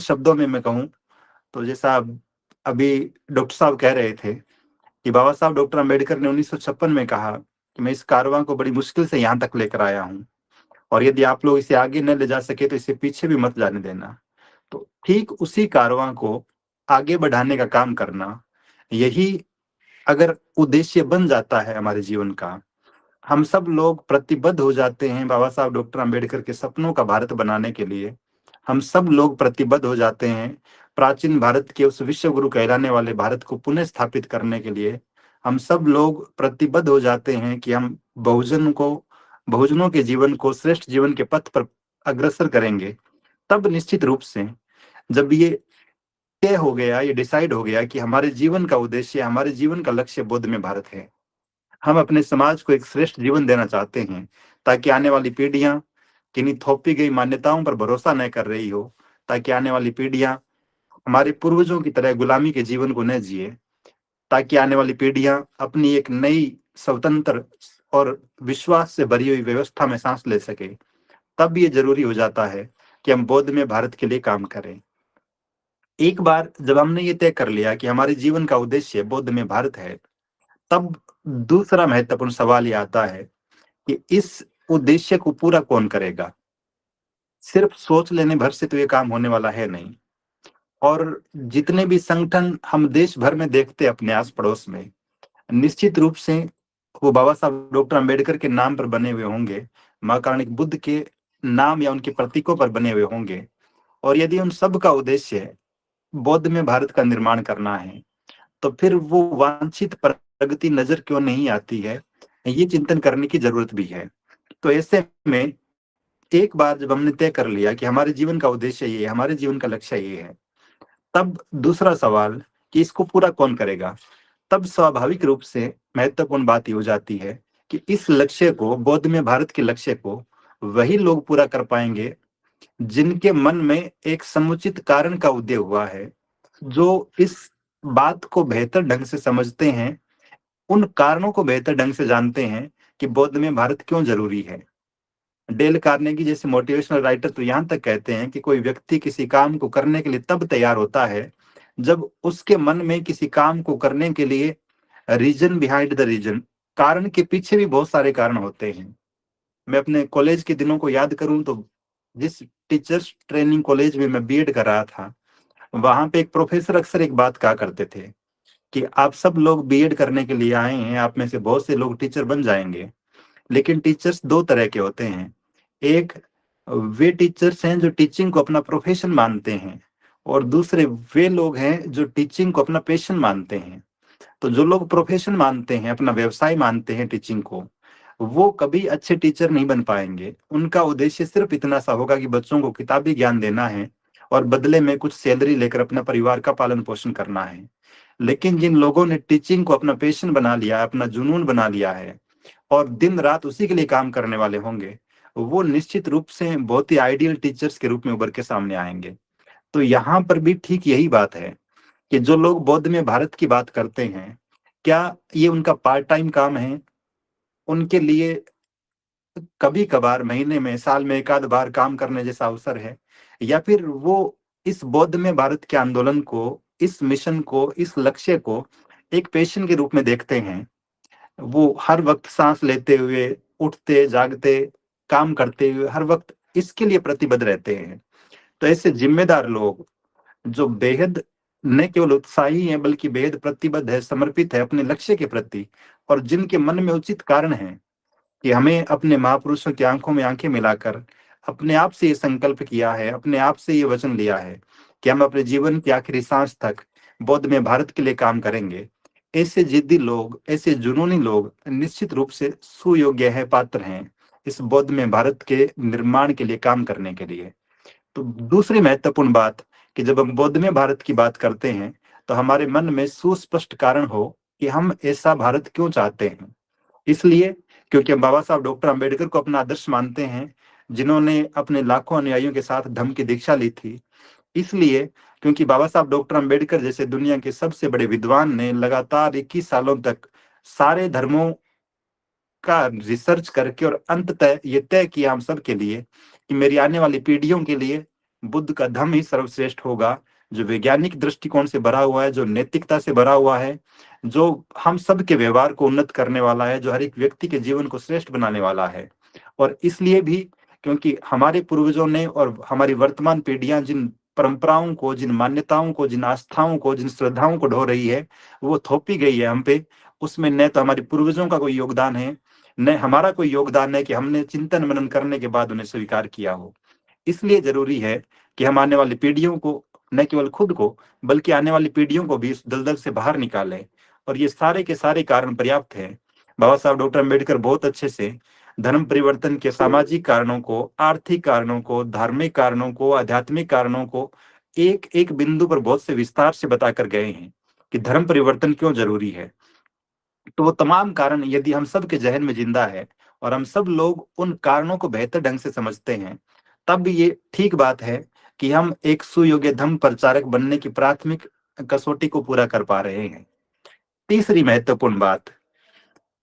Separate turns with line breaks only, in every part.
शब्दों में मैं कहूँ तो जैसा अभी डॉक्टर साहब कह रहे थे कि बाबा साहब डॉक्टर अम्बेडकर ने 1956 में कहा कि मैं इस कारवां को बड़ी मुश्किल से यहाँ तक लेकर आया हूँ, और यदि आप लोग इसे आगे न ले जा सके तो इसे पीछे भी मत जाने देना। तो ठीक उसी कारवां को आगे बढ़ाने का काम करना, यही अगर उद्देश्य बन जाता है हमारे जीवन का, हम सब लोग प्रतिबद्ध हो जाते हैं बाबा साहब डॉक्टर अम्बेडकर के सपनों का भारत बनाने के लिए। हम सब लोग प्रतिबद्ध हो जाते हैं प्राचीन भारत के उस विश्व गुरु कहलाने वाले भारत को पुनः स्थापित करने के लिए। हम सब लोग प्रतिबद्ध हो जाते हैं कि हम बहुजनों के जीवन को श्रेष्ठ जीवन के पथ पर अग्रसर करेंगे। तब निश्चित रूप से जब ये तय हो गया, ये डिसाइड हो गया कि हमारे जीवन का उद्देश्य, हमारे जीवन का लक्ष्य बोध में भारत है, हम अपने समाज को एक श्रेष्ठ जीवन देना चाहते हैं, ताकि आने वाली पीढ़ियां किन्हीं थोपी गई मान्यताओं पर भरोसा न कर रही हो, ताकि आने वाली पीढ़ियां हमारे पूर्वजों की तरह गुलामी के जीवन को न जिए, ताकि आने वाली पीढ़ियां अपनी एक नई स्वतंत्र और विश्वास से भरी हुई व्यवस्था में सांस ले सके। तब ये जरूरी हो जाता है कि हम बौद्ध में भारत के लिए काम करें। एक बार जब हमने ये तय कर लिया कि हमारे जीवन का उद्देश्य बौद्ध में भारत है, तब दूसरा महत्वपूर्ण सवाल ये आता है कि इस उद्देश्य को पूरा कौन करेगा। सिर्फ सोच लेने भर से तो ये काम होने वाला है नहीं। और जितने भी संगठन हम देश भर में देखते हैं अपने आस पड़ोस में, निश्चित रूप से वो बाबा साहब डॉक्टर अम्बेडकर के नाम पर बने हुए होंगे, महाकारुणिक बुद्ध के नाम या उनके प्रतीकों पर बने हुए होंगे। और यदि उन सब का उद्देश्य बौद्ध में भारत का निर्माण करना है, तो फिर वो वांछित प्रगति नजर क्यों नहीं आती है, ये चिंतन करने की जरूरत भी है। तो ऐसे में एक बार जब हमने तय कर लिया कि हमारे जीवन का उद्देश्य ये है, हमारे जीवन का लक्ष्य ये है, तब दूसरा सवाल कि इसको पूरा कौन करेगा। तब स्वाभाविक रूप से महत्वपूर्ण बात ये हो जाती है कि इस लक्ष्य को, बौद्ध में भारत के लक्ष्य को, वही लोग पूरा कर पाएंगे जिनके मन में एक समुचित कारण का उदय हुआ है, जो इस बात को बेहतर ढंग से समझते हैं, उन कारणों को बेहतर ढंग से जानते हैं कि बौद्ध में भारत क्यों जरूरी है। डेल कार्नेगी जैसे मोटिवेशनल राइटर तो यहाँ तक कहते हैं कि कोई व्यक्ति किसी काम को करने के लिए तब तैयार होता है जब उसके मन में किसी काम को करने के लिए रीजन बिहाइंड द रीजन, कारण के पीछे भी बहुत सारे कारण होते हैं। मैं अपने कॉलेज के दिनों को याद करूं तो जिस टीचर्स ट्रेनिंग कॉलेज में मैं बीएड कर रहा था, वहां पे एक प्रोफेसर अक्सर एक बात कहा करते थे कि आप सब लोग बीएड करने के लिए आए हैं, आप में से बहुत से लोग टीचर बन जाएंगे, लेकिन टीचर्स दो तरह के होते हैं। एक वे टीचर्स हैं जो टीचिंग को अपना प्रोफेशन मानते हैं, और दूसरे वे लोग हैं जो टीचिंग को अपना पैशन मानते हैं। तो जो लोग प्रोफेशन मानते हैं, अपना व्यवसाय मानते हैं टीचिंग को, वो कभी अच्छे टीचर नहीं बन पाएंगे। उनका उद्देश्य सिर्फ इतना सा होगा कि बच्चों को किताबी ज्ञान देना है और बदले में कुछ सैलरी लेकर अपना परिवार का पालन पोषण करना है। लेकिन जिन लोगों ने टीचिंग को अपना पैशन बना लिया है, अपना जुनून बना लिया है, और दिन रात उसी के लिए काम करने वाले होंगे, वो निश्चित रूप से बहुत ही आइडियल टीचर्स के रूप में उभर के सामने आएंगे। तो यहाँ पर भी ठीक यही बात है कि जो लोग बौद्ध में भारत की बात करते हैं, क्या ये उनका पार्ट टाइम काम है? उनके लिए कभी कभार महीने में, साल में एक आध बार काम करने जैसा अवसर है? या फिर वो इस बौद्ध में भारत के आंदोलन को, इस मिशन को, इस लक्ष्य को एक पैशन के रूप में देखते हैं? वो हर वक्त सांस लेते हुए, उठते जागते, काम करते हुए हर वक्त इसके लिए प्रतिबद्ध रहते हैं। तो ऐसे जिम्मेदार लोग जो बेहद न केवल उत्साही हैं बल्कि बेहद प्रतिबद्ध है, समर्पित है अपने लक्ष्य के प्रति, और जिनके मन में उचित कारण है कि हमें अपने महापुरुषों की आंखों में आंखें मिलाकर अपने आप से ये संकल्प किया है, अपने आप से ये वचन लिया है कि हम अपने जीवन की आखिरी सांस तक बौद्ध में भारत के लिए काम करेंगे। ऐसे जिद्दी लोग, ऐसे जुनूनी लोग निश्चित रूप से सुयोग्य है, पात्र हैं इस बौद्ध में भारत के निर्माण के लिए काम करने के लिए। तो दूसरी महत्वपूर्ण बात कि जब हम बौद्ध में भारत की बात करते हैं तो हमारे मन में सुस्पष्ट कारण हो कि हम ऐसा भारत क्यों चाहते हैं। इसलिए क्योंकि हम बाबा साहब डॉक्टर अम्बेडकर को अपना आदर्श मानते हैं, जिन्होंने अपने लाखों अनुयायियों के साथ धम्म की दीक्षा ली थी। इसलिए क्योंकि बाबा साहब डॉक्टर अम्बेडकर जैसे दुनिया के सबसे बड़े विद्वान ने लगातार 21 सालों तक सारे धर्मों का रिसर्च करके और अंततः ये तय किया हम सब के लिए कि मेरी आने वाली पीढ़ियों के लिए बुद्ध का धम्म ही सर्वश्रेष्ठ होगा, जो वैज्ञानिक दृष्टिकोण से भरा हुआ है, जो नैतिकता से भरा हुआ है, जो हम सब के व्यवहार को उन्नत करने वाला है, जो हर एक व्यक्ति के जीवन को श्रेष्ठ बनाने वाला है। और इसलिए भी क्योंकि हमारे पूर्वजों ने और हमारी वर्तमान पीढ़ियां जिन परंपराओं को, जिन मान्यताओं को, जिन आस्थाओं को, जिन श्रद्धाओं को ढो रही है, वो थोपी गई है हम पे। उसमें न तो हमारे पूर्वजों का कोई योगदान है, न हमारा कोई योगदान है कि हमने चिंतन मनन करने के बाद उन्हें स्वीकार किया हो। इसलिए जरूरी है कि हम आने वाली पीढ़ियों को, न केवल खुद को बल्कि आने वाली पीढ़ियों को भी इस दलदल से बाहर निकालें। और ये सारे के सारे कारण पर्याप्त हैं। बाबा साहब डॉक्टर अम्बेडकर बहुत अच्छे से धर्म परिवर्तन के सामाजिक कारणों को, आर्थिक कारणों को, धार्मिक कारणों को, आध्यात्मिक कारणों को एक एक बिंदु पर बहुत से विस्तार से बताकर गए हैं कि धर्म परिवर्तन क्यों जरूरी है। तो वो तमाम कारण यदि हम सब के जहन में जिंदा है और हम सब लोग उन कारणों को बेहतर ढंग से समझते हैं, तब ये ठीक बात है कि हम एक सुयोग्य धर्म प्रचारक बनने की प्राथमिक कसौटी को पूरा कर पा रहे हैं। तीसरी महत्वपूर्ण बात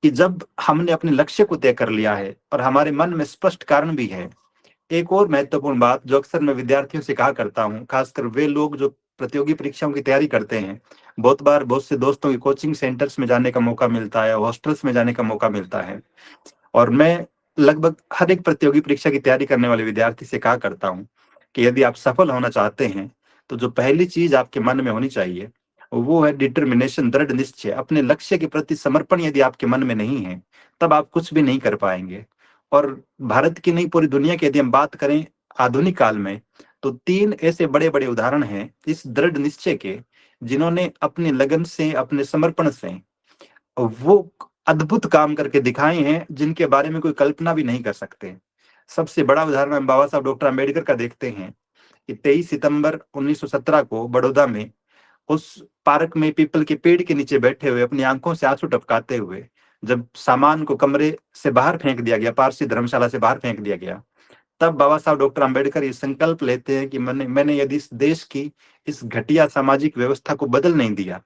कि जब हमने अपने लक्ष्य को तय कर लिया है और हमारे मन में स्पष्ट कारण भी है, एक और महत्वपूर्ण बात जो अक्सर मैं विद्यार्थियों से कहा करता हूँ, खासकर वे लोग जो प्रतियोगी परीक्षाओं की तैयारी करते हैं, बहुत बार बहुत से दोस्तों के कोचिंग सेंटर्स में जाने का मौका मिलता है, हॉस्टल्स में जाने का मौका मिलता है, और मैं लगभग हर एक प्रतियोगी परीक्षा की तैयारी करने वाले विद्यार्थी से कहा करता हूँ कि यदि आप सफल होना चाहते हैं तो जो पहली चीज आपके मन में होनी चाहिए वो है डिटर्मिनेशन, दृढ़ निश्चय। अपने लक्ष्य के प्रति समर्पण यदि आपके मन में नहीं है तब आप कुछ भी नहीं कर पाएंगे। और भारत की नहीं, पूरी दुनिया की यदि हम बात करें आधुनिक काल में, तो 3 ऐसे बड़े बड़े उदाहरण हैं इस दृढ़ निश्चय के, जिन्होंने अपने लगन से, अपने समर्पण से वो अद्भुत काम करके दिखाए हैं जिनके बारे में कोई कल्पना भी नहीं कर सकते। सबसे बड़ा उदाहरण हम बाबा साहब डॉक्टर अम्बेडकर का देखते हैं कि 23 सितंबर 1917 को बड़ौदा में उस पार्क में पीपल के पेड़ के नीचे बैठे हुए, अपनी आंखों से आंसू टपकाते हुए, जब सामान को कमरे से बाहर फेंक दिया गया, पारसी धर्मशाला से बाहर फेंक दिया गया, तब बाबा साहब डॉक्टर अम्बेडकर ये संकल्प लेते हैं कि मैंने यदि इस देश की इस घटिया सामाजिक व्यवस्था को बदल नहीं दिया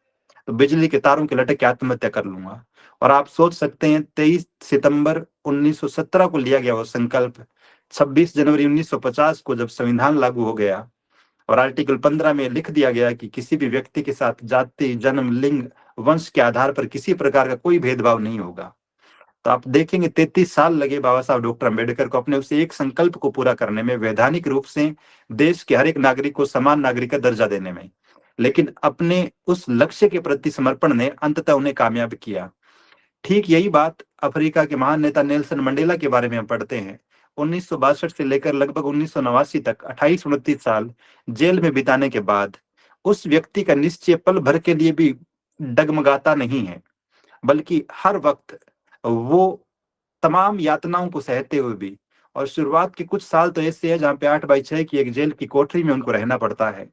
तो बिजली के तारों के लटक के आत्महत्या कर लूंगा। और आप सोच सकते हैं 23 सितंबर 1917 को लिया गया वो संकल्प, 26 जनवरी 1950 को जब संविधान लागू हो गया और आर्टिकल 15 में लिख दिया गया कि किसी भी व्यक्ति के साथ जाति, जन्म, लिंग, वंश के आधार पर किसी प्रकार का कोई भेदभाव नहीं होगा। तो आप देखेंगे 33 साल लगे बाबा साहब डॉक्टर अम्बेडकर को अपने उस एक संकल्प को पूरा करने में, वैधानिक रूप से देश के हर एक नागरिक को समान नागरिक का दर्जा देने में। लेकिन अपने उस लक्ष्य के प्रति समर्पण ने अंततः उन्हें कामयाब किया। ठीक यही बात अफ्रीका के महान नेता नेल्सन मंडेला के बारे में हम पढ़ते हैं। 1962 से लेकर लगभग 1989 तक 28-29 साल जेल में बिताने के बाद उस व्यक्ति का निश्चय पल भर के लिए भी डगमगाता नहीं है, बल्कि हर वक्त वो तमाम यातनाओं को सहते हुए भी, और शुरुआत के कुछ साल तो ऐसे है जहाँ पे 8x6 की एक जेल की कोठरी में उनको रहना पड़ता है,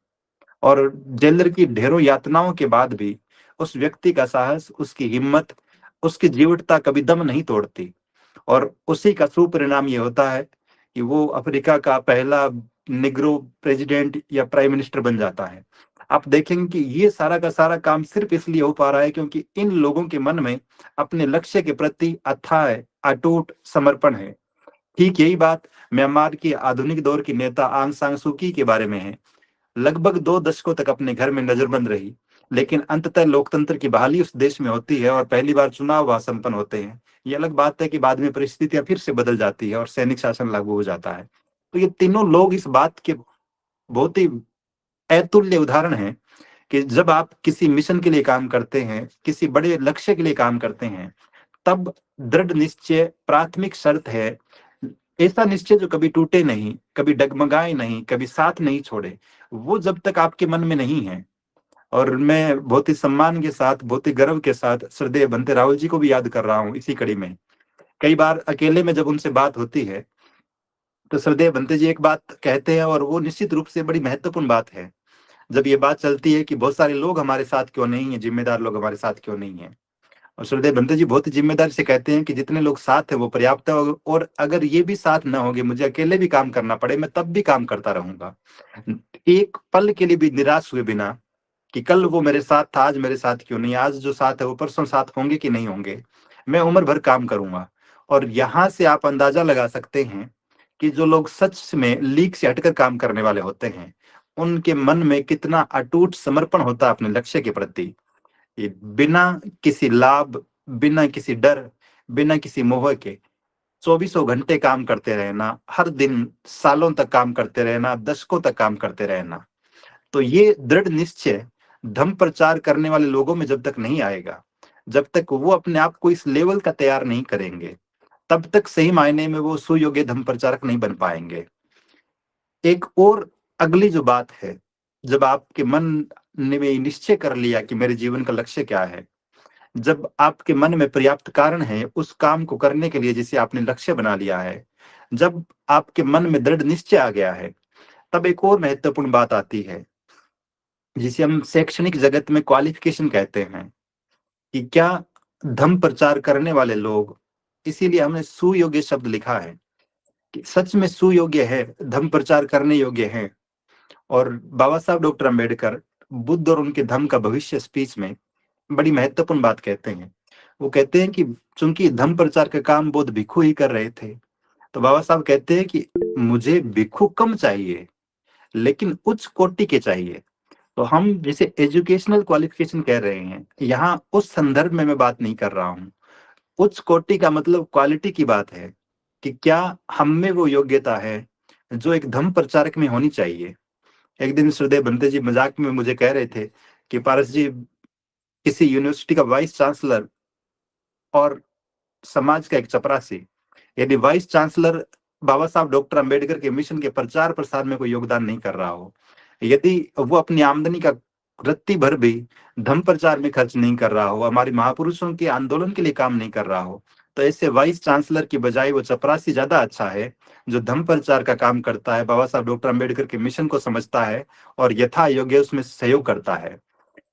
और जेलर की ढेरों यातनाओं के बाद भी उस व्यक्ति का साहस, उसकी हिम्मत, उसकी जीवटता कभी दम नहीं तोड़ती। और उसी का सुपरिणाम ये होता है कि वो अफ्रीका का पहला निग्रो प्रेसिडेंट या प्राइम मिनिस्टर बन जाता है। आप देखेंगे कि ये सारा का सारा काम सिर्फ इसलिए हो पा रहा है क्योंकि इन लोगों के मन में अपने लक्ष्य के प्रति अथाह अटूट समर्पण है। ठीक यही बात म्यांमार की आधुनिक दौर की नेता आंग सान सू की के बारे में है। लगभग 2 दशकों तक अपने घर में नजरबंद रही, लेकिन अंततः लोकतंत्र की बहाली उस देश में होती है और पहली बार चुनाव वहां संपन्न होते हैं। ये अलग बात है कि बाद में परिस्थितियां फिर से बदल जाती है और सैनिक शासन लागू हो जाता है। तो ये तीनों लोग इस बात के बहुत ही अतुल्य उदाहरण हैं कि जब आप किसी मिशन के लिए काम करते हैं, किसी बड़े लक्ष्य के लिए काम करते हैं, तब दृढ़ निश्चय प्राथमिक शर्त है। ऐसा निश्चय जो कभी टूटे नहीं, कभी डगमगाए नहीं, कभी साथ नहीं छोड़े, वो जब तक आपके मन में नहीं है। और मैं बहुत ही सम्मान के साथ, बहुत ही गर्व के साथ श्रद्धेय बंते रावल जी को भी याद कर रहा हूँ इसी कड़ी में। कई बार अकेले में जब उनसे बात होती है तो श्रद्धेय बंते जी एक बात कहते हैं, और वो निश्चित रूप से बड़ी महत्वपूर्ण बात है। जब ये बात चलती है कि बहुत सारे लोग हमारे साथ क्यों नहीं है, जिम्मेदार लोग हमारे साथ क्यों नहीं है, और श्रद्धेय बंते जी बहुत ही जिम्मेदारी से कहते हैं कि जितने लोग साथ है वो पर्याप्त है, और अगर ये भी साथ ना होंगे, मुझे अकेले भी काम करना पड़े, मैं तब भी काम करता रहूंगा। एक पल के लिए भी निराश हुए बिना कि कल वो मेरे साथ था, आज मेरे साथ क्यों नहीं, आज जो साथ है वो परसों साथ होंगे कि नहीं होंगे, मैं उम्र भर काम करूंगा। और यहाँ से आप अंदाजा लगा सकते हैं कि जो लोग सच में लीक से हटकर काम करने वाले होते हैं, उनके मन में कितना अटूट समर्पण होता है अपने लक्ष्य के प्रति। ये बिना किसी लाभ, बिना किसी डर, बिना किसी मोह के चौबीसों घंटे काम करते रहना, हर दिन सालों तक काम करते रहना, दशकों तक काम करते रहना। तो ये दृढ़ निश्चय धर्म प्रचार करने वाले लोगों में जब तक नहीं आएगा, जब तक वो अपने आप को इस लेवल का तैयार नहीं करेंगे, तब तक सही मायने में वो सुयोग्य धर्म प्रचारक नहीं बन पाएंगे। एक और अगली जो बात है, जब आपके मन ने में निश्चय कर लिया कि मेरे जीवन का लक्ष्य क्या है, जब आपके मन में पर्याप्त कारण है उस काम को करने के लिए जिसे आपने लक्ष्य बना लिया है, जब आपके मन में दृढ़ निश्चय आ गया है, तब एक और महत्वपूर्ण बात आती है, जिसे हम शैक्षणिक जगत में क्वालिफिकेशन कहते हैं, कि क्या धर्म प्रचार करने वाले लोग, इसीलिए हमने सुयोग्य शब्द लिखा है, कि सच में सुयोग्य है, धर्म प्रचार करने योग्य है। और बाबा साहब डॉक्टर अंबेडकर बुद्ध और उनके धर्म का भविष्य स्पीच में बड़ी महत्वपूर्ण बात कहते हैं। वो कहते हैं कि चूंकि धर्म प्रचार का काम बुद्ध भिक्षु ही कर रहे थे, तो बाबा साहब कहते हैं कि मुझे भिक्षु कम चाहिए, लेकिन उच्च कोटि के चाहिए। तो हम जिसे एजुकेशनल क्वालिफिकेशन कह रहे हैं, यहाँ उस संदर्भ में मैं बात नहीं कर रहा हूँ। उच्च कोटि का मतलब क्वालिटी की बात है, कि क्या हम में वो योग्यता है जो एक धर्म प्रचारक में होनी चाहिए। एक दिन श्रद्धेय बंते जी मजाक में मुझे कह रहे थे कि पारस जी, किसी यूनिवर्सिटी का वाइस चांसलर और समाज का एक चपरासी, यदि वाइस चांसलर बाबा साहब डॉक्टर अंबेडकर के मिशन के प्रचार प्रसार में कोई योगदान नहीं कर रहा हो, यदि वो अपनी आमदनी का रत्ती भर भी धर्म प्रचार में खर्च नहीं कर रहा हो, हमारे महापुरुषों के आंदोलन के लिए काम नहीं कर रहा हो, तो ऐसे वाइस चांसलर की बजाय वो चपरासी ज्यादा अच्छा है, जो धर्म प्रचार का काम करता है, बाबा साहब डॉक्टर अंबेडकर के मिशन को समझता है और यथा योग्य उसमें सहयोग करता है।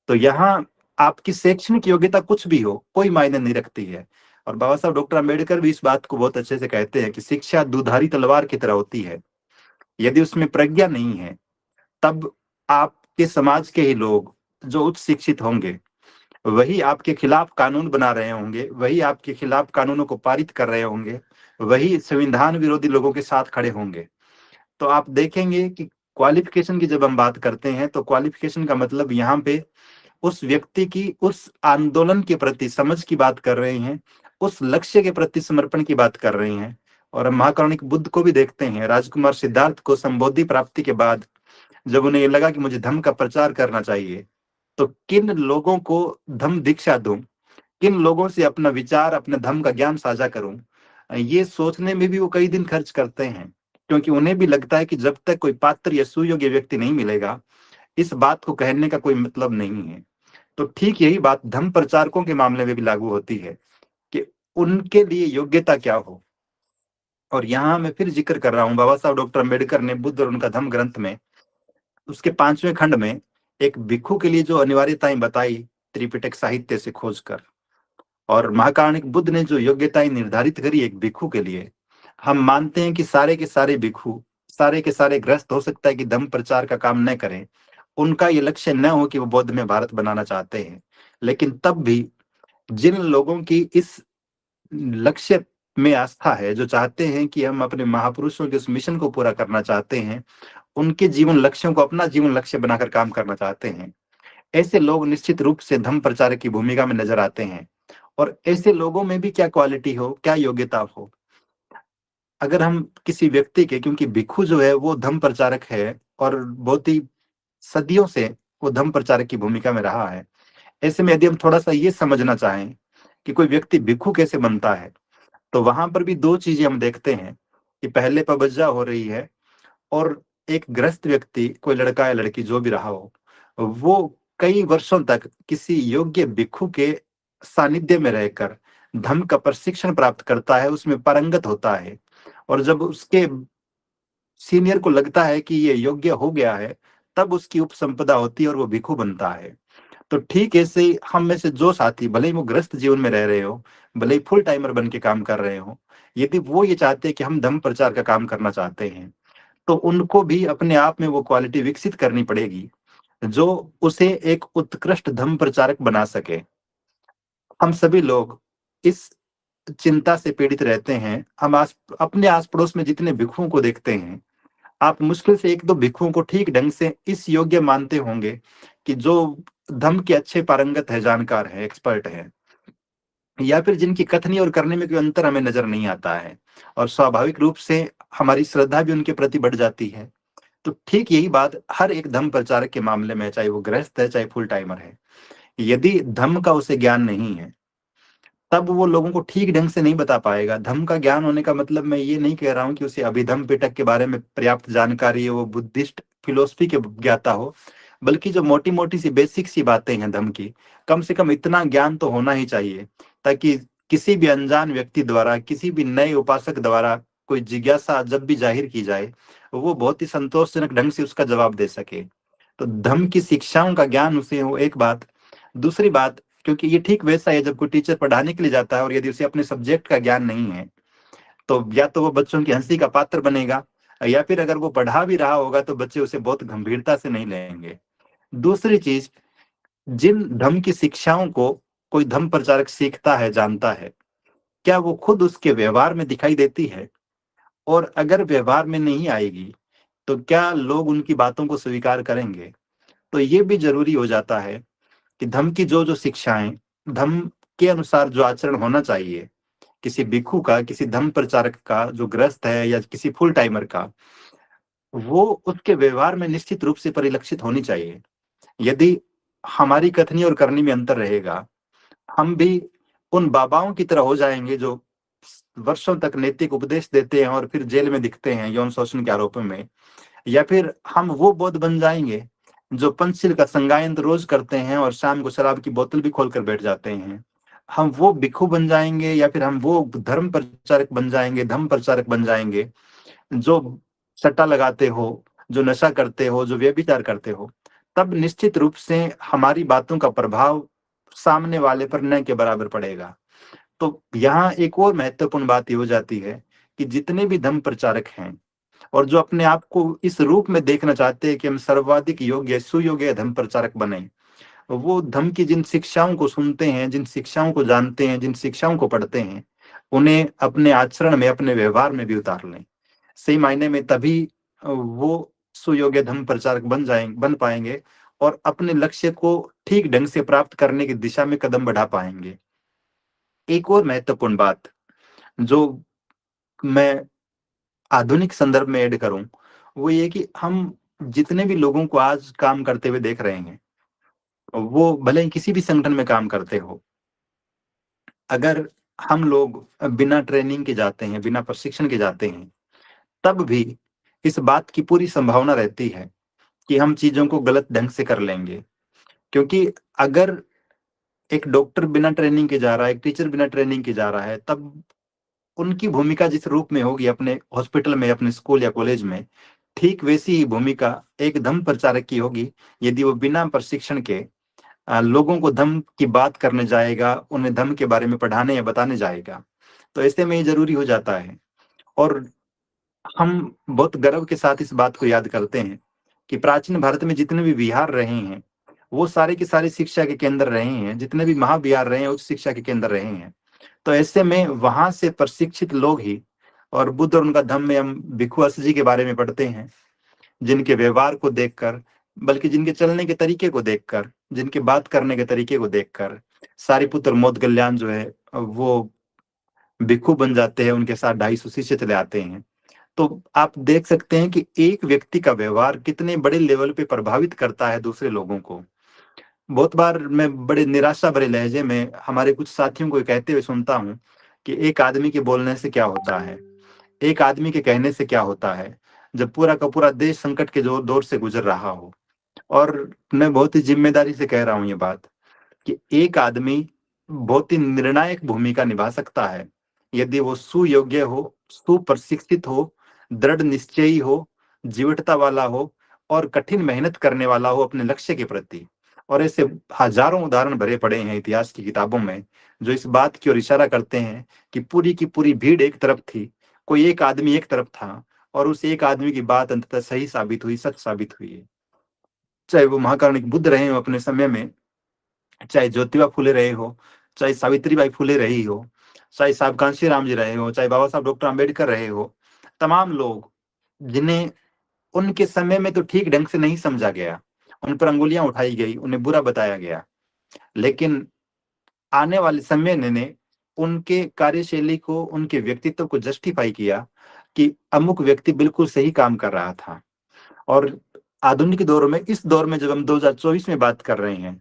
तो यहाँ आपकी शैक्षणिक योग्यता कुछ भी हो, कोई मायने नहीं रखती है। और बाबा साहब डॉक्टर अंबेडकर भी इस बात को बहुत अच्छे से कहते हैं कि शिक्षा दुधारी तलवार की तरह होती है, यदि उसमें प्रज्ञा नहीं है, तब आपके समाज के ही लोग जो उच्च शिक्षित होंगे, वही आपके खिलाफ कानून बना रहे होंगे, वही आपके खिलाफ कानूनों को पारित कर रहे होंगे, वही संविधान विरोधी लोगों के साथ खड़े होंगे। तो आप देखेंगे कि क्वालिफिकेशन की जब हम बात करते हैं, तो क्वालिफिकेशन का मतलब यहाँ पे उस व्यक्ति की उस आंदोलन के प्रति समझ की बात कर रहे हैं, उस लक्ष्य के प्रति समर्पण की बात कर रहे हैं। और हम महाकारुणिक बुद्ध को भी देखते हैं, राजकुमार सिद्धार्थ को संबोधि प्राप्ति के बाद जब उन्हें ये लगा कि मुझे धम्म का प्रचार करना चाहिए, तो किन लोगों को धम्म दीक्षा दूं, किन लोगों से अपना विचार, अपने धम्म का ज्ञान साझा करूं, ये सोचने में भी वो कई दिन खर्च करते हैं, क्योंकि उन्हें भी लगता है कि जब तक कोई पात्र या सुयोग्य व्यक्ति नहीं मिलेगा, इस बात को कहने का कोई मतलब नहीं है। तो ठीक यही बात धर्म प्रचारकों के मामले में भी लागू होती है, कि उनके लिए योग्यता क्या हो। और यहाँ मैं फिर जिक्र कर रहा हूँ, बाबा साहब डॉक्टर अंबेडकर ने बुद्ध और उनका धम्म ग्रंथ में उसके 5वें खंड में एक भिक्षु के लिए जो अनिवार्यताएं बताई, त्रिपिटक साहित्य से खोजकर, और महाकारुणिक बुद्ध ने जो योग्यताएं निर्धारित करी एक भिक्षु के लिए, हम मानते हैं कि सारे के सारे भिक्षु, सारे के सारे ग्रस्त हो सकता है कि धम्म प्रचार का काम न करें, उनका ये लक्ष्य न हो कि वो बौद्ध में भारत बनाना चाहते हैं, लेकिन तब भी जिन लोगों की इस लक्ष्य में आस्था है, जो चाहते हैं कि हम अपने महापुरुषों के उस मिशन को पूरा करना चाहते हैं, उनके जीवन लक्ष्यों को अपना जीवन लक्ष्य बनाकर काम करना चाहते हैं, ऐसे लोग निश्चित रूप से धम्म प्रचारक की भूमिका में नजर आते हैं। और ऐसे लोगों में भी क्या क्वालिटी हो, क्या योग्यता हो। अगर हम किसी व्यक्ति के, क्योंकि भिक्षु जो है वो धम्म प्रचारक है और बहुत ही सदियों से वो धम्म प्रचारक की भूमिका में रहा है, ऐसे में यदि हम थोड़ा सा ये समझना चाहें कि कोई व्यक्ति भिक्षु कैसे बनता है, तो वहां पर भी दो चीजें हम देखते हैं, कि पहले पबज्जा हो रही है, और एक ग्रस्त व्यक्ति, कोई लड़का या लड़की जो भी रहा हो, वो कई वर्षों तक किसी योग्य भिक्षु के सानिध्य में रहकर धम्म का प्रशिक्षण प्राप्त करता है, उसमें पारंगत होता है, और जब उसके सीनियर को लगता है कि ये योग्य हो गया है, तब उसकी उपसंपदा होती है और वो भिक्षु बनता है। तो ठीक ऐसे ही हम में से जो साथी, भले ही वो ग्रस्त जीवन में रह रहे हो, भले ही फुल टाइमर बन के काम कर रहे हो, यदि वो ये चाहते हैं कि हम धम्म प्रचार का काम करना चाहते हैं, तो उनको भी अपने आप में वो क्वालिटी विकसित करनी पड़ेगी जो उसे एक उत्कृष्ट धम्म प्रचारक बना सके। हम सभी लोग इस चिंता से पीड़ित रहते हैं, हम अपने आस-पड़ोस में जितने भिक्षुओं को देखते हैं, आप मुश्किल से 1-2 भिक्षुओं को ठीक ढंग से इस योग्य मानते होंगे कि जो धम्म के अच्छे पारंगत है, जानकार है, एक्सपर्ट है, या फिर जिनकी कथनी और करनी में कोई अंतर हमें नज़र नहीं आता है, और स्वाभाविक रूप से हमारी श्रद्धा भी उनके प्रति बढ़ जाती है। तो ठीक यही बात हर एक धम्म प्रचारक के मामले में है, चाहे वो गृहस्थ है, चाहे फुल टाइमर है। यदि धम्म का उसे ज्ञान नहीं है, तब वो लोगों को ठीक ढंग से नहीं बता पाएगा। धम्म का ज्ञान होने का मतलब मैं ये नहीं कह रहा हूँ कि उसे अभिधम्म पिटक के बारे में पर्याप्त जानकारी है, वो बुद्धिस्ट फिलॉसफी के ज्ञाता हो, बल्कि जो मोटी-मोटी सी बेसिक सी बातें हैं धम्म की, कम से कम इतना ज्ञान तो होना ही चाहिए, ताकि किसी भी अनजान व्यक्ति द्वारा, किसी भी नए उपासक द्वारा कोई जिज्ञासा जब भी ज़ाहिर की जाए, वो बहुत ही संतोषजनक ढंग से उसका जवाब दे सके। तो धम्म की शिक्षाओं का ज्ञान उसे हो, एक बात। दूसरी बात, क्योंकि ये ठीक वैसा है जब कोई टीचर पढ़ाने के लिए जाता है और यदि उसे अपने सब्जेक्ट का ज्ञान नहीं है, तो या तो वो बच्चों की हंसी का पात्र बनेगा, या फिर अगर वो पढ़ा भी रहा होगा तो बच्चे उसे बहुत गंभीरता से नहीं लेंगे। दूसरी चीज, जिन धम्म की शिक्षाओं को कोई धम्म प्रचारक सीखता है, जानता है, क्या वो खुद उसके व्यवहार में दिखाई देती है? और अगर व्यवहार में नहीं आएगी, तो क्या लोग उनकी बातों को स्वीकार करेंगे? तो ये भी जरूरी हो जाता है कि धम्म की जो-जो शिक्षाएँ, धम्म के अनुसार जो आचरण होना चाहिए, किसी भिक्षु का, किसी धम्म प्रचारक का, जो गृहस्थ है या किसी फुल टाइमर का, वो उसके व्यवहार में निश्चित रूप से परिलक्षित होनी चाहिए। यदि हमारी कथनी और करनी में अंतर रहेगा, हम भी उन बाबाओं की तरह हो जाएँगे जो वर्षों तक नैतिक उपदेश देते हैं और फिर जेल में दिखते हैं यौन शोषण के आरोपों में। या फिर हम वो बौद्ध बन जाएँगे, जो पंचशील का संगायन तो रोज़ करते हैं और शाम को शराब की बोतल भी खोल कर बैठ जाते हैं। हम वो भिक्षु बन जाएँगे, या फिर हम वो धर्म प्रचारक बन जाएँगे, धम्म प्रचारक बन जाएँगे, जो सट्टा लगाते हो, जो नशा करते हो, जो व्यभिचार करते हो, तब निश्चित रूप से हमारी बातों का प्रभाव सामने वाले पर न के बराबर पड़ेगा। तो यहाँ एक और महत्वपूर्ण बात ये हो जाती है कि जितने भी धम्म प्रचारक हैं, और जो अपने आप को इस रूप में देखना चाहते हैं कि हम सर्वाधिक योग्य, सुयोग्य धर्म प्रचारक बने, वो धर्म की जिन शिक्षाओं को सुनते हैं, जिन शिक्षाओं को जानते हैं, जिन शिक्षाओं को पढ़ते हैं, उन्हें अपने आचरण में, अपने व्यवहार में भी उतार लें। सही मायने में तभी वो सुयोग्य धर्म प्रचारक बन पाएंगे और अपने लक्ष्य को ठीक ढंग से प्राप्त करने की दिशा में कदम बढ़ा पाएंगे। एक और महत्वपूर्ण बात जो मैं आधुनिक संदर्भ में ऐड करूँ, वो ये कि हम जितने भी लोगों को आज काम करते हुए देख रहे हैं, वो भले ही किसी भी संगठन में काम करते हो, अगर हम लोग बिना ट्रेनिंग के जाते हैं, बिना प्रशिक्षण के जाते हैं, तब भी इस बात की पूरी संभावना रहती है कि हम चीज़ों को गलत ढंग से कर लेंगे। क्योंकि अगर एक डॉक्टर बिना ट्रेनिंग के जा रहा है, एक टीचर बिना ट्रेनिंग के जा रहा है, तब उनकी भूमिका जिस रूप में होगी अपने हॉस्पिटल में, अपने स्कूल या कॉलेज में, ठीक वैसी ही भूमिका एक धम्म प्रचारक की होगी, यदि वो बिना प्रशिक्षण के लोगों को धम्म की बात करने जाएगा, उन्हें धम्म के बारे में पढ़ाने या बताने जाएगा। तो ऐसे में ये ज़रूरी हो जाता है, और हम बहुत गर्व के साथ इस बात को याद करते हैं कि प्राचीन भारत में जितने भी विहार रहे हैं, वो सारे के सारे शिक्षा के केंद्र रहे हैं, जितने भी महाविहार रहे हैं, उच्च शिक्षा के केंद्र रहे हैं। तो ऐसे में वहाँ से प्रशिक्षित लोग ही, और बुद्ध और उनका धम्म में हम भिक्षु जी के बारे में पढ़ते हैं, जिनके व्यवहार को देखकर, बल्कि जिनके चलने के तरीके को देखकर, जिनके बात करने के तरीके को देखकर सारिपुत्र मोदगल्याण जो है वो भिक्षु बन जाते हैं, उनके साथ 250 शिष्य चले आते हैं। तो आप देख सकते हैं कि एक व्यक्ति का व्यवहार कितने बड़े लेवल पे प्रभावित करता है दूसरे लोगों को। बहुत बार मैं बड़े निराशा भरे लहजे में हमारे कुछ साथियों को कहते हुए सुनता हूँ कि एक आदमी के बोलने से क्या होता है, एक आदमी के कहने से क्या होता है, जब पूरा का पूरा देश संकट के जो दौर से गुजर रहा हो। और मैं बहुत ही जिम्मेदारी से कह रहा हूँ ये बात कि एक आदमी बहुत ही निर्णायक भूमिका निभा सकता है यदि वो सुयोग्य हो, सुप्रशिक्षित हो, दृढ़ निश्चयी हो, जीवटता वाला हो और कठिन मेहनत करने वाला हो अपने लक्ष्य के प्रति। और ऐसे हजारों उदाहरण भरे पड़े हैं इतिहास की किताबों में, जो इस बात की ओर इशारा करते हैं कि पूरी की पूरी भीड़ एक तरफ थी, कोई एक आदमी एक तरफ था, और उस एक आदमी की बात अंततः सही साबित हुई, सच साबित हुई है। चाहे वो महाकारुणिक बुद्ध रहे हो अपने समय में, चाहे ज्योतिबा फुले रहे हो, चाहे सावित्रीबाई फुले रही हो, चाहे साहब कांशीराम जी रहे हो, चाहे बाबा साहब डॉक्टर अम्बेडकर रहे हो, तमाम लोग जिन्हें उनके समय में तो ठीक ढंग से नहीं समझा गया, उन पर अंगुलियां उठाई गई, उन्हें बुरा बताया गया, लेकिन आने वाले समय ने उनके कार्यशैली को, उनके व्यक्तित्व को जस्टिफाई किया कि अमुक व्यक्ति बिल्कुल सही काम कर रहा था। और आधुनिक दौर में, इस दौर में जब हम 2024 में बात कर रहे हैं,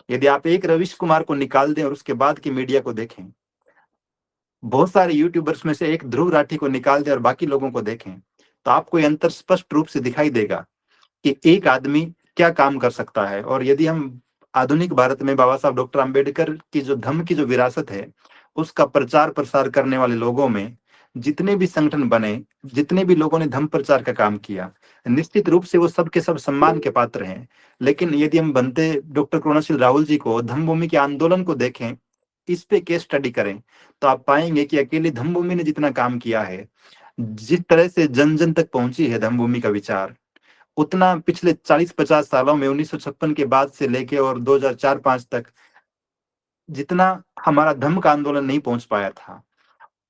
यदि आप एक रवीश कुमार को निकाल दें और उसके बाद की मीडिया को देखें, बहुत सारे यूट्यूबर्स में से एक ध्रुव राठी को निकाल दें और बाकी लोगों को देखें, तो आपको ये अंतर स्पष्ट रूप से दिखाई देगा कि एक आदमी क्या काम कर सकता है। और यदि हम आधुनिक भारत में बाबा साहब डॉक्टर अंबेडकर की जो धम्म की जो विरासत है, उसका प्रचार प्रसार करने वाले लोगों में जितने भी संगठन बने, जितने भी लोगों ने धम्म प्रचार का काम किया, निश्चित रूप से वो सब के सब सम्मान के पात्र हैं। लेकिन यदि हम बनते डॉक्टर करुणाशील राहुल जी को, धम्म भूमि के आंदोलन को देखें, इस पे केस स्टडी करें, तो आप पाएंगे कि अकेली धम्म भूमि ने जितना काम किया है, जिस तरह से जन जन तक पहुंची है धम्म भूमि का विचार, उतना पिछले 40-50 सालों में 1956 के बाद से लेके और 2004-5 तक जितना हमारा धम्म का आंदोलन नहीं पहुंच पाया था,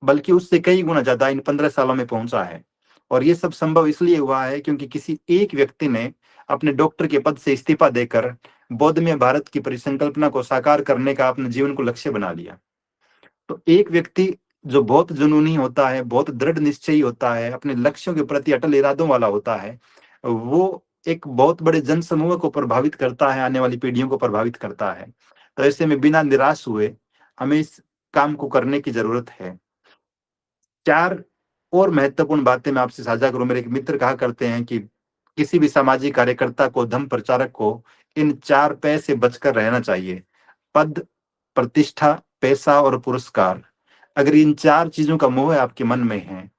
बल्कि उससे कई गुना ज्यादा इन 15 सालों में पहुंचा है। और ये सब संभव इसलिए हुआ है क्योंकि किसी एक व्यक्ति ने अपने डॉक्टर के पद से इस्तीफा देकर बौद्धमय भारत की परिसंकल्पना को साकार करने का अपने जीवन को लक्ष्य बना लिया। तो एक व्यक्ति जो बहुत जुनूनी होता है, बहुत दृढ़ निश्चयी होता है, अपने लक्ष्यों के प्रति अटल इरादों वाला होता है, वो एक बहुत बड़े जन समूह को प्रभावित करता है, आने वाली पीढ़ियों को प्रभावित करता है। तो ऐसे में बिना निराश हुए हमें इस काम को करने की जरूरत है। 4 और महत्वपूर्ण बातें मैं आपसे साझा करूं। मेरे एक मित्र कहा करते हैं कि किसी भी सामाजिक कार्यकर्ता को, धम्म प्रचारक को इन 4 पै से बचकर रहना चाहिए: पद, प्रतिष्ठा, पैसा और पुरस्कार। अगर इन 4 चीजों का मोह आपके मन में है,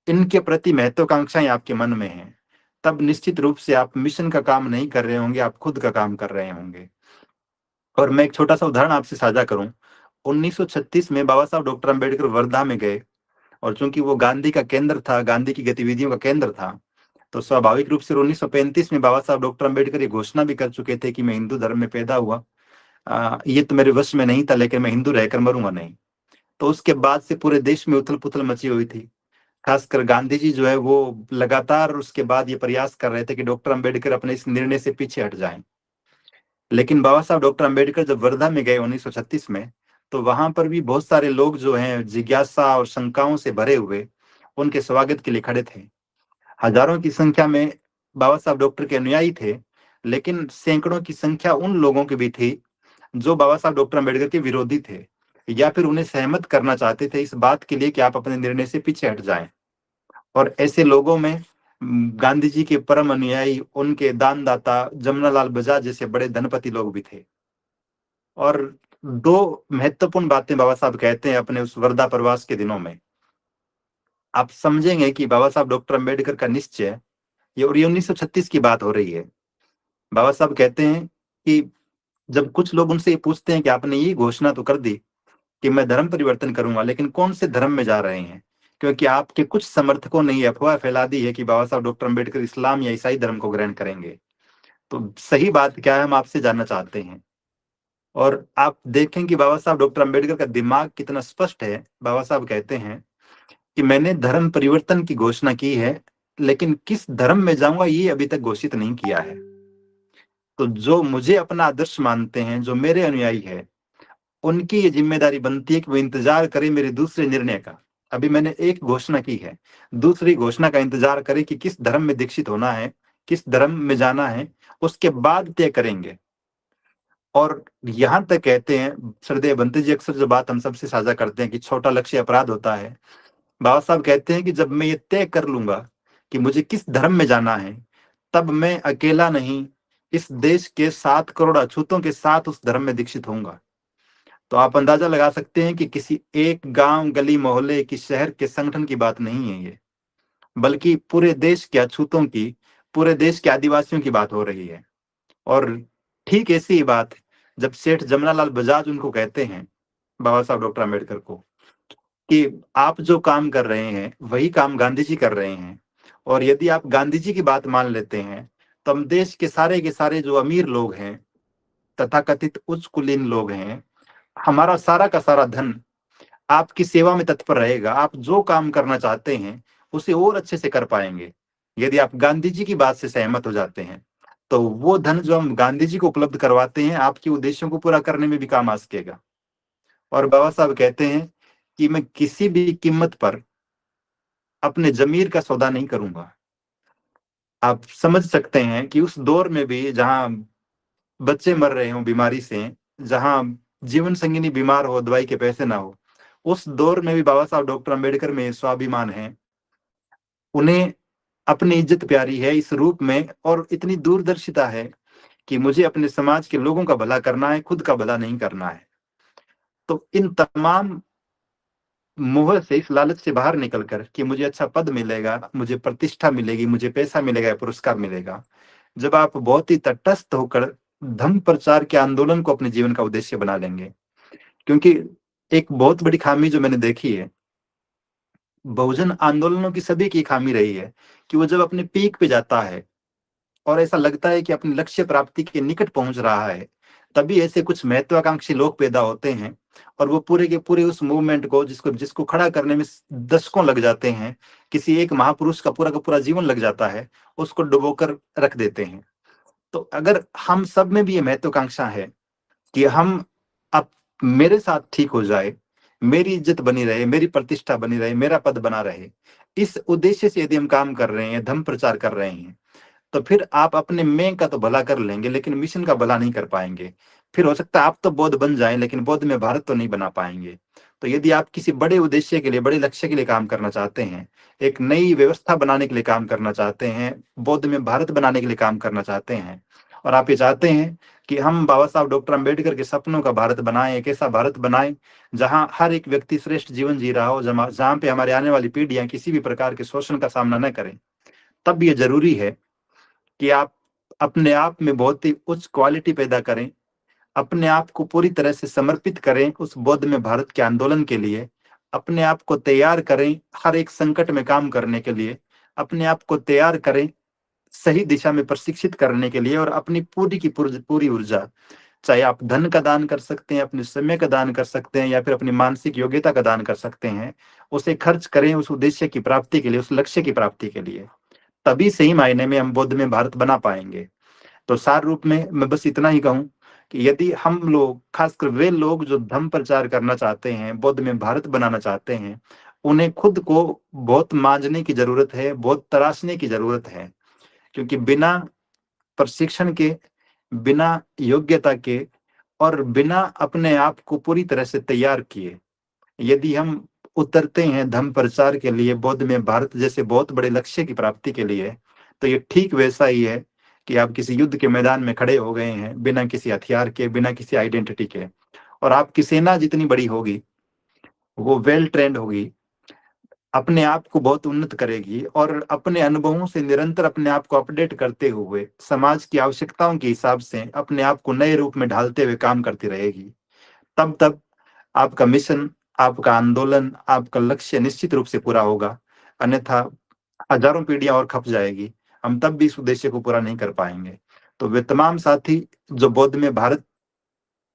इनके प्रति महत्वाकांक्षाएं आपके मन में हैं, तब निश्चित रूप से आप मिशन का काम नहीं कर रहे होंगे, आप खुद का काम कर रहे होंगे। और मैं एक छोटा सा उदाहरण आपसे साझा करूं। 1936 में बाबा साहब डॉक्टर अंबेडकर वर्धा में गए, और चूंकि वो गांधी का केंद्र था, गांधी की गतिविधियों का केंद्र था, तो स्वाभाविक रूप से 1935 में बाबा साहब डॉक्टर अंबेडकर ये घोषणा भी कर चुके थे कि मैं हिंदू धर्म में पैदा हुआ, ये तो मेरे वश में नहीं था, लेकिन मैं हिंदू रहकर मरूंगा नहीं। तो उसके बाद से पूरे देश में उथल पुथल मची हुई थी। खासकर गांधी जी जो है वो लगातार उसके बाद ये प्रयास कर रहे थे कि डॉक्टर अंबेडकर अपने इस निर्णय से पीछे हट जाएं। लेकिन बाबा साहब डॉक्टर अंबेडकर जब वर्धा में गए 1936 में, तो वहां पर भी बहुत सारे लोग जो हैं जिज्ञासा और शंकाओं से भरे हुए उनके स्वागत के लिए खड़े थे। हजारों की संख्या में बाबा साहब डॉक्टर के अनुयायी थे, लेकिन सैकड़ों की संख्या उन लोगों की भी थी जो बाबा साहब डॉक्टर अंबेडकर के विरोधी थे, या फिर उन्हें सहमत करना चाहते थे इस बात के लिए कि आप अपने निर्णय से पीछे हट जाएं। और ऐसे लोगों में गांधी जी के परम अनुयायी, उनके दानदाता जमनालाल बजाज जैसे बड़े धनपति लोग भी थे। और 2 महत्वपूर्ण बातें बाबा साहब कहते हैं अपने उस वर्धा प्रवास के दिनों में। आप समझेंगे कि बाबा साहब डॉक्टर अंबेडकर का निश्चय, ये 1936 की बात हो रही है। बाबा साहब कहते हैं कि जब कुछ लोग उनसे ये पूछते हैं कि आपने ये घोषणा तो कर दी कि मैं धर्म परिवर्तन करूंगा, लेकिन कौन से धर्म में जा रहे हैं? क्योंकि आपके कुछ समर्थकों ने ये अफवाह फैला दी है कि बाबा साहब डॉक्टर अंबेडकर इस्लाम या ईसाई धर्म को ग्रहण करेंगे। तो सही बात क्या है, हम आपसे जानना चाहते हैं। और आप देखें कि बाबा साहब डॉक्टर अंबेडकर का दिमाग कितना स्पष्ट है। बाबा साहब कहते हैं कि मैंने धर्म परिवर्तन की घोषणा की है, लेकिन किस धर्म में जाऊंगा ये अभी तक घोषित नहीं किया है। तो जो मुझे अपना आदर्श मानते हैं, जो मेरे अनुयायी है, उनकी ये जिम्मेदारी बनती है कि वो इंतजार करें मेरे दूसरे निर्णय का। अभी मैंने एक घोषणा की है, दूसरी घोषणा का इंतजार करें कि किस धर्म में दीक्षित होना है, किस धर्म में जाना है, उसके बाद तय करेंगे। और यहां तक कहते हैं श्रद्धेय बंते जी, अक्सर जो बात हम सबसे साझा करते हैं कि छोटा लक्ष्य अपराध होता है, बाबा साहब कहते हैं कि जब मैं ये तय कर लूंगा कि मुझे किस धर्म में जाना है, तब मैं अकेला नहीं, इस देश के 7 करोड़ अछूतों के साथ उस धर्म में दीक्षित होऊंगा। तो आप अंदाजा लगा सकते हैं कि किसी एक गांव, गली, मोहल्ले की, शहर के संगठन की बात नहीं है ये, बल्कि पूरे देश के अछूतों की, पूरे देश के आदिवासियों की बात हो रही है। और ठीक ऐसी ही बात जब सेठ जमनालाल बजाज उनको कहते हैं, बाबा साहब डॉक्टर अम्बेडकर को, कि आप जो काम कर रहे हैं वही काम गांधी जी कर रहे हैं, और यदि आप गांधी जी की बात मान लेते हैं तो हम देश के सारे जो अमीर लोग हैं, तथाकथित उच्च कुलीन लोग हैं, हमारा सारा का सारा धन आपकी सेवा में तत्पर रहेगा। आप जो काम करना चाहते हैं, उसे और अच्छे से कर पाएँगे। यदि आप गांधी जी की बात से सहमत हो जाते हैं, तो वो धन जो हम गांधी जी को उपलब्ध करवाते हैं, आपके उद्देश्यों को पूरा करने में भी काम आ सकेगा। और बाबा साहब कहते हैं कि मैं किसी भी कीमत पर अपने ज़मीर का सौदा नहीं करूँगा। आप समझ सकते हैं कि उस दौर में भी जहाँ बच्चे मर रहे हों बीमारी से, जहाँ जीवन संगिनी बीमार हो, दवाई के पैसे ना हो, उस दौर में भी बाबा साहब डॉक्टर अम्बेडकर में स्वाभिमान है। उन्हें अपनी इज्जत प्यारी है इस रूप में, और इतनी दूरदर्शिता है कि मुझे अपने समाज के लोगों का भला करना है, खुद का भला नहीं करना है। तो इन तमाम मोह से, इस लालच से बाहर निकल कर कि मुझे अच्छा पद मिलेगा, मुझे प्रतिष्ठा मिलेगी, मुझे पैसा मिलेगा या पुरस्कार मिलेगा। जब आप बहुत ही तटस्थ होकर धम्म प्रचार के आंदोलन को अपने जीवन का उद्देश्य बना लेंगे, क्योंकि एक बहुत बड़ी खामी जो मैंने देखी है, बहुजन आंदोलनों की सभी की खामी रही है कि वो जब अपने पीक पे जाता है और ऐसा लगता है कि अपने लक्ष्य प्राप्ति के निकट पहुंच रहा है, तभी ऐसे कुछ महत्वाकांक्षी लोग पैदा होते हैं और वो पूरे के पूरे उस मूवमेंट को, जिसको जिसको खड़ा करने में दशकों लग जाते हैं, किसी एक महापुरुष का पूरा जीवन लग जाता है, उसको डुबोकर रख देते हैं। तो अगर हम सब में भी ये महत्वाकांक्षा है कि हम अब मेरे साथ ठीक हो जाए, मेरी इज्जत बनी रहे, मेरी प्रतिष्ठा बनी रहे, मेरा पद बना रहे, इस उद्देश्य से यदि हम काम कर रहे हैं, धर्म प्रचार कर रहे हैं, तो फिर आप अपने मैं का तो भला कर लेंगे, लेकिन मिशन का भला नहीं कर पाएंगे। फिर हो सकता है आप तो बौद्ध बन जाएं, लेकिन बौद्ध में भारत तो नहीं बना पाएंगे। तो यदि आप किसी बड़े उद्देश्य के लिए, बड़े लक्ष्य के लिए काम करना चाहते हैं, एक नई व्यवस्था बनाने के लिए काम करना चाहते हैं, बौद्ध में भारत बनाने के लिए काम करना चाहते हैं, और आप ये चाहते हैं कि हम बाबा साहब डॉक्टर अम्बेडकर के सपनों का भारत बनाएं, एक ऐसा भारत बनाएं जहां हर एक व्यक्ति श्रेष्ठ जीवन जी रहा हो, जहां पे हमारे आने वाली पीढ़ियां किसी भी प्रकार के शोषण का सामना न करें, तब ये जरूरी है कि आप अपने आप में बहुत ही उच्च क्वालिटी पैदा करें, अपने आप को पूरी तरह से समर्पित करें उस बौद्ध में भारत के आंदोलन के लिए, अपने आप को तैयार करें हर एक संकट में काम करने के लिए, अपने आप को तैयार करें सही दिशा में प्रशिक्षित करने के लिए, और अपनी पूरी की पूरी ऊर्जा, चाहे आप धन का दान कर सकते हैं, अपने समय का दान कर सकते हैं, या फिर अपनी मानसिक योग्यता का दान कर सकते हैं, उसे खर्च करें उस उद्देश्य की प्राप्ति के लिए, उस लक्ष्य की प्राप्ति के लिए। तभी सही मायने में हम बौद्ध में भारत बना पाएंगे। तो सार रूप में मैं बस इतना ही कहूँ कि यदि हम लोग, खासकर वे लोग जो धम्म प्रचार करना चाहते हैं, बौद्ध में भारत बनाना चाहते हैं, उन्हें खुद को बहुत मांझने की जरूरत है, बहुत तराशने की जरूरत है। क्योंकि बिना प्रशिक्षण के, बिना योग्यता के, और बिना अपने आप को पूरी तरह से तैयार किए यदि हम उतरते हैं धम्म प्रचार के लिए, बौद्ध में भारत जैसे बहुत बड़े लक्ष्य की प्राप्ति के लिए, तो ये ठीक वैसा ही है कि आप किसी युद्ध के मैदान में खड़े हो गए हैं, बिना किसी हथियार के, बिना किसी आइडेंटिटी के, और आपकी सेना जितनी बड़ी होगी, वो वेल ट्रेंड होगी, अपने आप को बहुत उन्नत करेगी, और अपने अनुभवों से निरंतर अपने आप को अपडेट करते हुए, समाज की आवश्यकताओं के हिसाब से अपने आप को नए रूप में ढालते हुए काम करती रहेगी। तब आपका मिशन, आपका आंदोलन, आपका लक्ष्य निश्चित रूप से पूरा होगा। अन्यथा हजारों पीढ़ियां और खप जाएगी, हम तब भी इस उद्देश्य को पूरा नहीं कर पाएंगे। तो वे तमाम साथी जो बौद्ध में भारत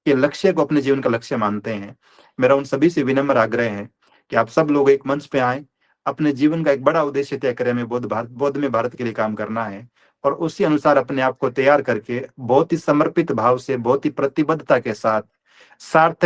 के लक्ष्य को अपने जीवन का लक्ष्य मानते हैं, मेरा उन सभी से विनम्र आग्रह है कि आप सब लोग एक मंच पे आए, अपने जीवन का एक बड़ा उद्देश्य तय करें, हमें बौद्ध में भारत के लिए काम करना है, और उसी अनुसार अपने आप को तैयार करके बहुत ही समर्पित भाव से, बहुत ही प्रतिबद्धता के साथ सार्थक